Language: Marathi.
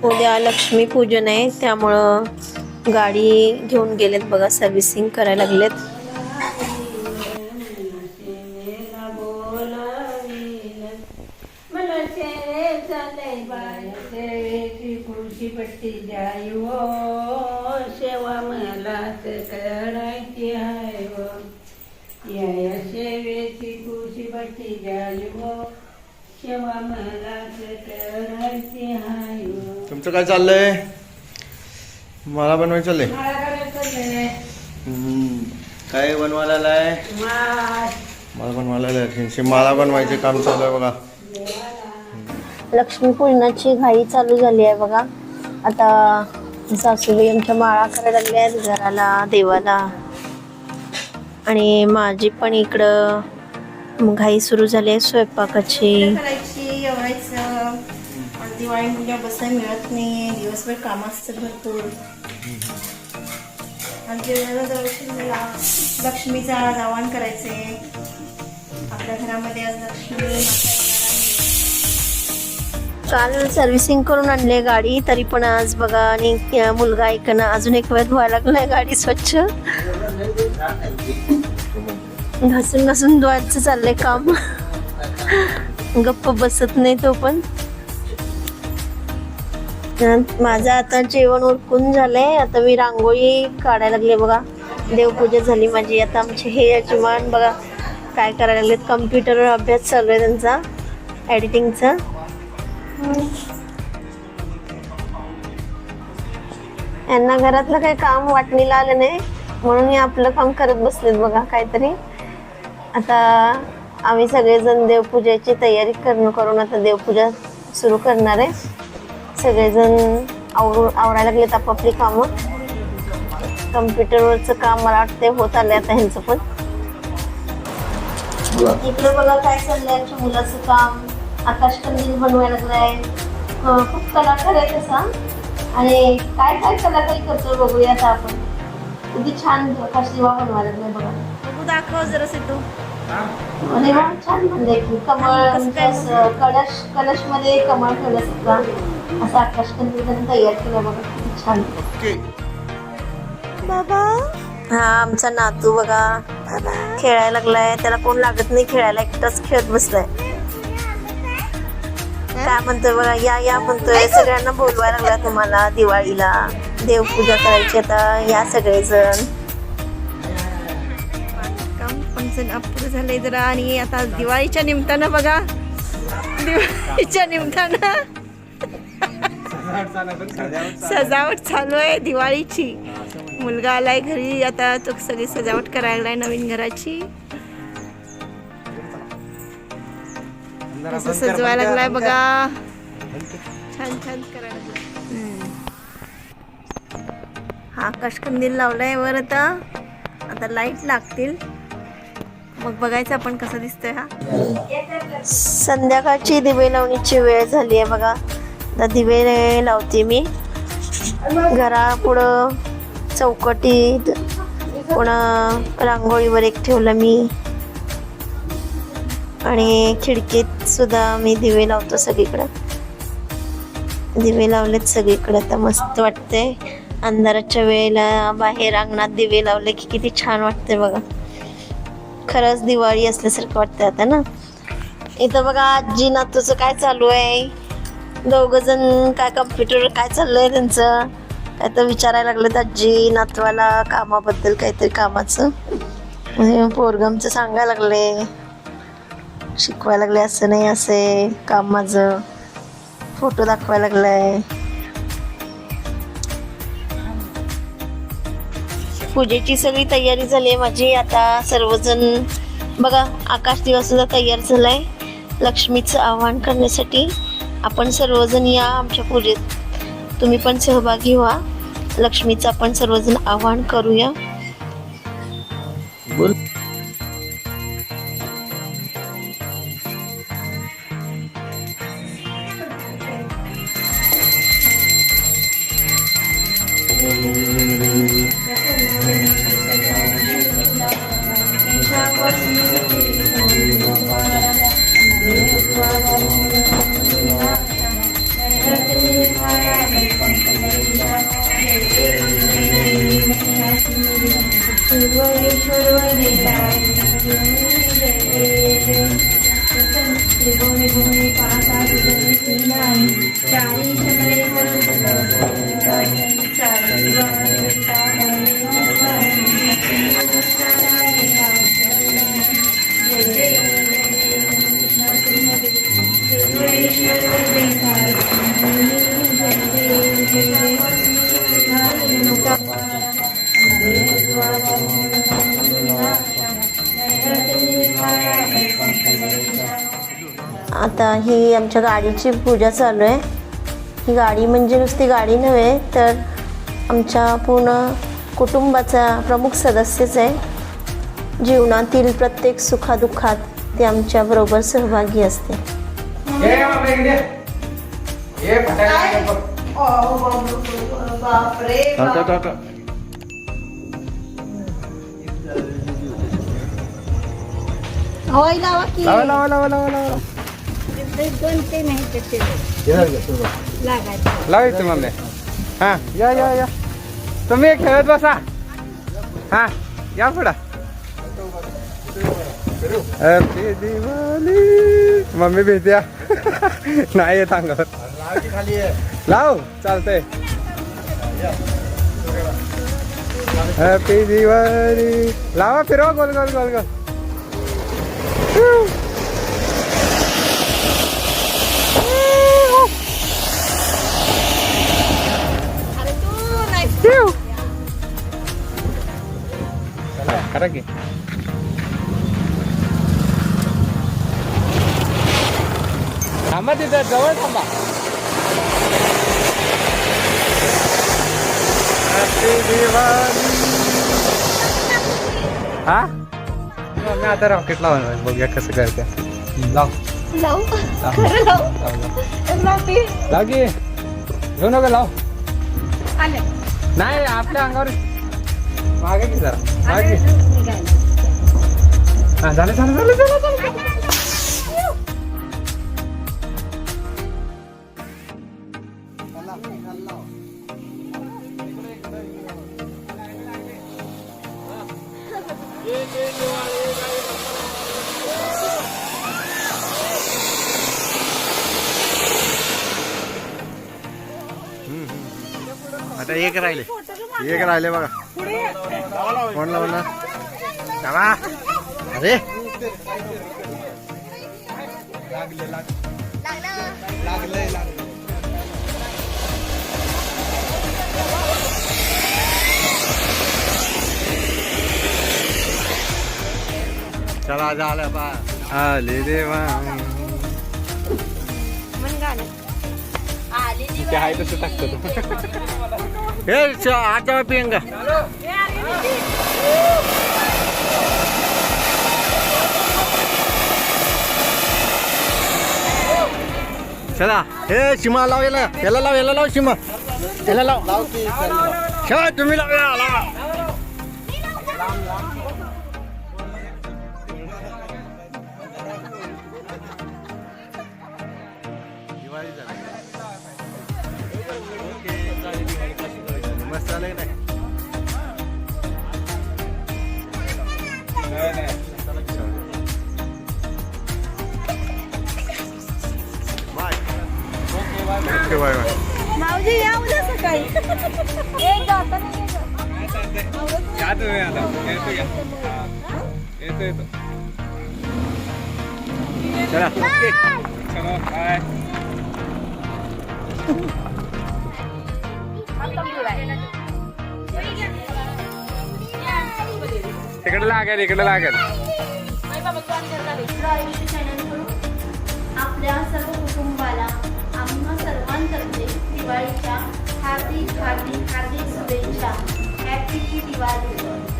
उद्या लक्ष्मी पूजन आहे त्यामुळं गाडी घेऊन गेलेत बघा, सर्व्हिसिंग करायला लागलेत. सेवा मला करायची आहे व या सेवेची खुशी बट्टी द्यावी व सेवा मला करायची आहे व. तुमचं काय चाललंय? मला बनवायचं चाललंय. काय बनवायला आलाय? मला बनवायला आलाय. मला बनवायचे काम चालू आहे बघा. लक्ष्मीपूजनाची घाई चालू झाली आहे बघा. आता सासूबाई आमच्या माळा करायला लागल्या आहेत घराला, देवाला. आणि माझी पण इकडं घाई सुरू झाली आहे स्वयंपाकाची. जेवायचं. दिवाळी म्हणजे बसायला मिळत नाही, दिवसभर काम असतं भरपूर. लक्ष्मीचं आज आवाहन करायचे. आपल्या घरामध्ये आज लक्ष्मी. काल सर्व्हिसिंग करून आणले गाडी, तरी पण आज बघा. आणि मुलगा ऐकणं, अजून एक वेळ धुवायला लागलाय गाडी स्वच्छ. घासून घासून धुवायचं चाललंय काम. गप्प बसत नाही तो पण. माझं आता जेवण उरकून झालंय. आता मी रांगोळी काढायला लागले बघा. देवपूजा झाली माझी. आता आमचे हे यजमान बघा काय करायला लागलेत. कम्प्युटरवर अभ्यास चालू आहे त्यांचा, एडिटिंगचा. यांना घरातलं काही काम वाटणीला आलं नाही म्हणून मी आपलं काम करत बसलेत बघा काहीतरी. आता आम्ही सगळेजण देवपूजेची तयारी करून आता देवपूजा सुरू करणार आहे. सगळेजण आवरायला लागलेत आपापली कामं. कम्प्युटरवरचं काम मला वाटते होत आलंय आता ह्यांचं पण. इकडे बघा काय चाललंय आमच्या मुलाचं काम. आकाशकंदील बनवायला लागलाय. खूप कलाकार आहे तसा. आणि काय काय कलाकारी करतो बघूया आता आपण. किती छान आकाश दिवा बनवायला लागलाय बघा. बघू दाखव जरासे तू. अरे वा, छान बनलंय की. कमळ कलश मध्ये कमळ ठेवलं सुद्धा. असं आकाशकंदील त्यांनी तयार केलं बघा, किती छान. बाबा, हा आमचा नातू बघा खेळायला लागलाय. त्याला कोण लागत नाही खेळायला, एकटाच खेळत बसलाय. काय म्हणतोय बघा, या या म्हणतोय. सगळ्यांना बोलवायला लागला तुम्हाला दिवाळीला. देवपूजा करायची आता या सगळेजण. काम पण अपुरं झालंय जरा. आणि आता दिवाळीच्या निमित्तानं बघा, दिवाळीच्या निमित्तानं सजावट चालू आहे दिवाळीची. मुलगा आलाय घरी, आता तो सगळी सजावट करायला लागलाय नवीन घराची. असं सजवायला लागलाय बघा. छान छान करायला लागलाय. हा आकाशकंदील लावलाय वर. आता लाईट लागतील मग बघायचं आपण कसं दिसतोय. हा संध्याकाळची दिवे लावणीची वेळ झाली आहे बघा. आता दिवे लावते मी घरापुढं. चौकटीत पुन्हा रांगोळीवर एक ठेवलं मी. आणि खिडकीत सुद्धा मी दिवे लावतो सगळीकडं. दिवे लावलेत सगळीकडे. आता मस्त वाटतंय अंधाराच्या वेळेला बाहेर अंगणात दिवे लावले की किती छान वाटतंय बघा. खरंच दिवाळी असल्यासारखं वाटतंय आता ना. इथं बघा आजी नातूचं काय चालू आहे. दोघ जण काय कम्प्युटर काय चाललंय त्यांचं काय तर विचारायला लागलेत आजी नातवाला कामाबद्दल, काहीतरी कामाचं. पोरगं आमचं सांगायला लागले, शिकवायला लागले. असं नाही असे काम माझं. फोटो दाखवायला लागलाय. पूजेची सगळी तयारी झाली आहे माझी. आता सर्वजण बघा आकाश दिवा सुद्धा तयार झालाय लक्ष्मीचं आवाहन करण्यासाठी. आपण सर्वजण या आमच्या पूजेत. तुम्ही पण सहभागी व्हा. लक्ष्मीचं आपण सर्वजण आवाहन करूया. बोल. देवेश्वर वरदेताय त्रिभुवने भुवने पाहता तुझे सीनाई चारी शकले आता ही आमच्या गाडीची पूजा चालू आहे. ही गाडी म्हणजे नुसती गाडी नव्हे तर आमच्या पूर्ण कुटुंबाचा प्रमुख सदस्यच आहे. जीवनातील प्रत्येक सुखादुःखात ते आमच्याबरोबर सहभागी असते. लावायचं मम्मी. हा या या या तुम्ही एक खेळत बसा. हा या पुढं. हॅपी दिवाळी. मम्मी भेटूया. नाही येत अंगावर. लाव चालतंय. हॅपी दिवाळी. लावा फिरवा गोल गोल गोल गोल. करा की थांबा तिथं जवळ थांबा. हा मी आता रॉकेट लावणार. बघूया कसं करते. लाव लाव की घेऊ नका. लाव नाही आपल्या अंगावर मागे की जरा मागे. हा झालं झालं झालं झालं. आता एक राहिले बघा. कोण लावणार. अरे चला झालं बा. आले देवा. ते आहे तसं टाकतो. हे आता पिंगा. चला हे सीमा लाव. याला लाव सीमा. याला लाव. चला तुम्ही लाव. मस्त झालं नाही. Okay bye bye. मावजी या उद्या सकाळी. येतो. चला ओके. चलो बाय. इकडे लागेल. आपल्या सर्व कुटुंबाला आम्हा सर्वांतर्फे दिवाळीच्या हार्दिक शुभेच्छा. हॅपी दिवाळी.